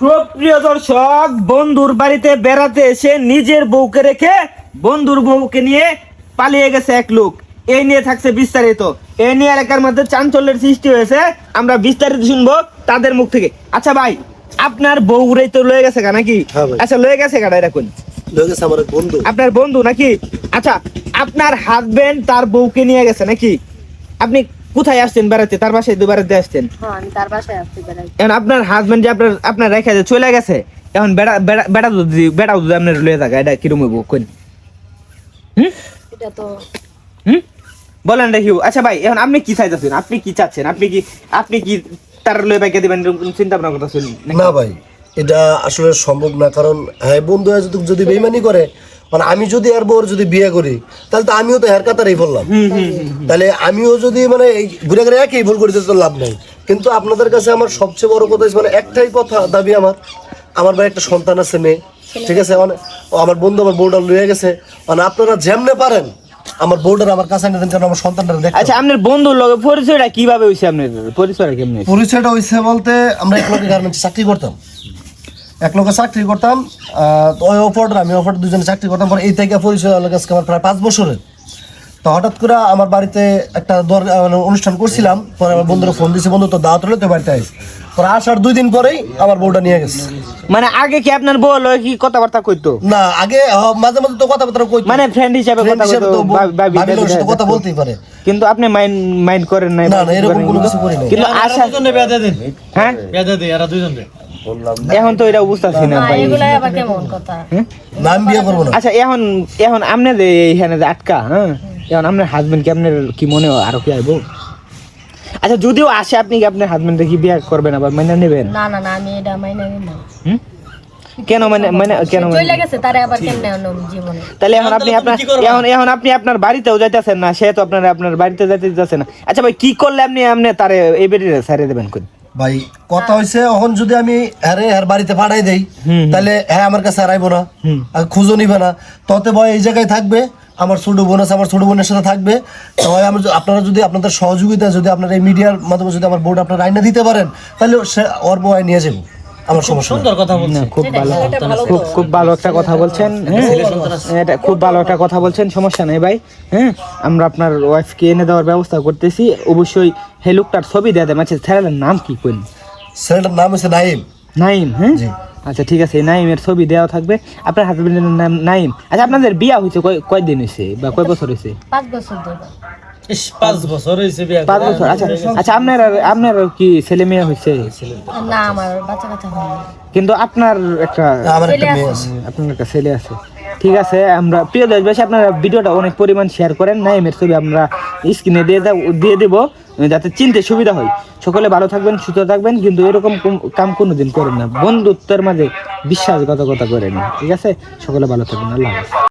সুপ্রিয় দর্শক, বন্ধুর বাড়িতে বেড়াতে এসে নিজের বউকে রেখে বন্ধুর বউকে নিয়ে পালিয়ে গেছে এক লোক। এই নিয়ে থাকছে বিস্তারিত। এই নিয়ে এলাকার মধ্যে চাঞ্চল্যের সৃষ্টি হয়েছে। আমরা বিস্তারিত শুনবো তাদের মুখ থেকে। আচ্ছা ভাই, আপনার বউরাই তো লয়ে গেছে নাকি? আচ্ছা, লয়ে গেছে কারা এরকম? লয়ে গেছে আমার বন্ধু। আপনার বন্ধু নাকি? আচ্ছা, আপনার হাজবেন্ড তার বউকে নিয়ে গেছে নাকি? আপনি কোথায় আসছেন বেড়াতে? তার বাসায় দুবার আসছেন? আমি তার বাসায় আসছি বেড়াইতে। এখন আপনার হাজবেন্ড যে আপনার রেখে যে চলে গেছে, এখন বেড়া যদি আপনার লয়ে থাকে, এটা কিরম হইব কোন? এটা তো বলেন দেখি। আচ্ছা ভাই, এখন আপনি কি চাইতেছেন? আপনি কি চাচ্ছেন? আপনি কি তার লয়ে বাইকে দিবেন এরকম চিন্তা ভাবনা করতেছেন? না ভাই, এটা আসলে সম্ভব না। কারণ হ্যাঁ, বন্ধু যদি বেইমানি করে, মানে আমি যদি আর বউর যদি বিয়ে করি, তাহলে তো আমিও তো হের কাতারেই বললাম। তাহলে আমিও যদি মানে ঘুরে ঘুরে একই ভুল করিতে তো লাভ নাই। কিন্তু আপনাদের কাছে আমার সবচেয়ে বড় কথা মানে একটাই কথা দাবি, আমার ভাই একটা সন্তান আছে, মেয়ে, ঠিক আছে? মানে আমার বন্ধু আমার বউটা লয়ে গেছে, মানে আপনারা যেমনে পারেন আমার বউটার আমার কাছে নিতেন, কারণ আমার সন্তানটা দেখতে। আচ্ছা, আপনার বন্ধুর লগে পরিচয়টা কিভাবে হইছে? আপনার পরিচয়টা কেমনে? পরিচয়টা হইছে বলতে, আমরা এক লোকের গার্মেন্টসে চাকরি করতাম, তো ওই অফারটা আমি দুজনে চাকরি করতাম। পরে এই থেকে পরিচয় হলো আজকে আমার প্রায় 5 বছরের। তো হঠাৎ করে আমার বাড়িতে একটা অনুষ্ঠান করছিলাম, পরে আমার বন্ধুরা ফোন দিয়েছে, বন্ধু তো দাওয়াত হলে তো বাড়িতে আইস। পরে আসার 2 দিন পরেই আমার বউটা নিয়ে গেছে। মানে আগে কি আপনার বউ লগে কি কথাবার্তা কইতো? না, আগে মাঝে মাঝে তো কথাবার্তা কইতো, মানে ফ্রেন্ড হিসেবে কথা কইতো, ভাবির সাথে কথা বলতেই পারে। কিন্তু আপনি মাইন্ড করেন নাই? না, এরকম কোনো কিছু করি নাই। কিন্তু আশা দুজনে বেঁধে দেন। হ্যাঁ, বেঁধে দেই এরা দুজনে। এখন তো এটা বুঝতাছি না ভাই, এগুলাই আবার কেমন কথা? না, আমি বিয়ে করব না। আচ্ছা, এখন আপনি যে এইখানে যে আটকা, হ্যাঁ, এখন আপনার হাজবেন্ড কি আপনার কি মনে হয় আরো কি আইবো? আচ্ছা, যদিও আসে, আপনি কি আপনার হাজবেন্ড কি বিয়ে করবেন আবার মাইনা নেবেন? না না না, আমি এটা মাইনা নিব না। কেন কেন চলে গেছে তারে আবার কেমনে আনম জীবনে? তাহলে এখন আপনি আপনার বাড়িতেও যাইতেছেন না, সে তো আপনার বাড়িতে যাইতে দিতেছে না। আচ্ছা ভাই, কি করলে আপনি তারে এই বেরিয়ে সারিয়ে দেবেন কোন? ভাই কথা হইছে, এখন যদি আমি হ্যার বাড়িতে পাঠাই দেই, তাহলে হ্যাঁ আমার কাছে আর আইবো না, খুঁজো নিবে না। ততে ভয় এই জায়গায় থাকবে, আমার ছোট বোন আছে, আমার ছোট বোনের সাথে থাকবে। তো আপনারা যদি আপনাদের সহযোগিতা, যদি আপনারা এই মিডিয়ার মাধ্যমে যদি আমার বোর্ড আপনারা আইনা দিতে পারেন, তাহলে সে ওর বউ নিয়ে যাবো, আমার সমস্যা নেই। সুন্দর কথা বলছেন, খুব ভালো একটা কথা বলছেন। এটা খুব ভালো একটা কথা বলছেন, সমস্যা নেই ভাই। হ্যাঁ, আমরা আপনার ওয়াইফকে এনে দেওয়ার ব্যবস্থা করতেছি। অবশ্যই হে লোকটার ছবি দিয়ে দেন। আচ্ছা, ছেলেটার নাম কি কোন? ছেলেটার নাম হচ্ছে নাইম। নাইম? হ্যাঁ, আচ্ছা ঠিক আছে, নাইমের ছবি দেওয়া থাকবে। আপনার হাজবেন্ডের নাম নাইম। আচ্ছা, আপনাদের বিয়া হয়েছে কয়দিন হয়েছে বা কয় বছর হয়েছে? 5 বছর ধরে। 5 বছর হয়েছে বিয়া? 5 বছর। আচ্ছা, আপনার কি ছেলে মেয়ে হয়েছে? না, আমার বাচ্চা কাচ্চা হয়নি। কিন্তু আপনার একটা মেয়ে আছে। আপনার একটা ছেলে আছে। ঠিক আছে, আমরা প্রিয় দেশবাসী, আপনারা ভিডিওটা অনেক পরিমাণ শেয়ার করেন। নাইমের ছবি আমরা স্ক্রিনে দিয়ে দেবো, যাতে চিনতে সুবিধা হয়। সকলে ভালো থাকবেন, সুস্থ থাকবেন, কিন্তু এরকম কাম কোনোদিন করেন না। বন্ধুত্বের মাঝে বিশ্বাসঘাতকতা করেন না, ঠিক আছে? সকলে ভালো থাকবেন। আল্লাহ হাফেজ।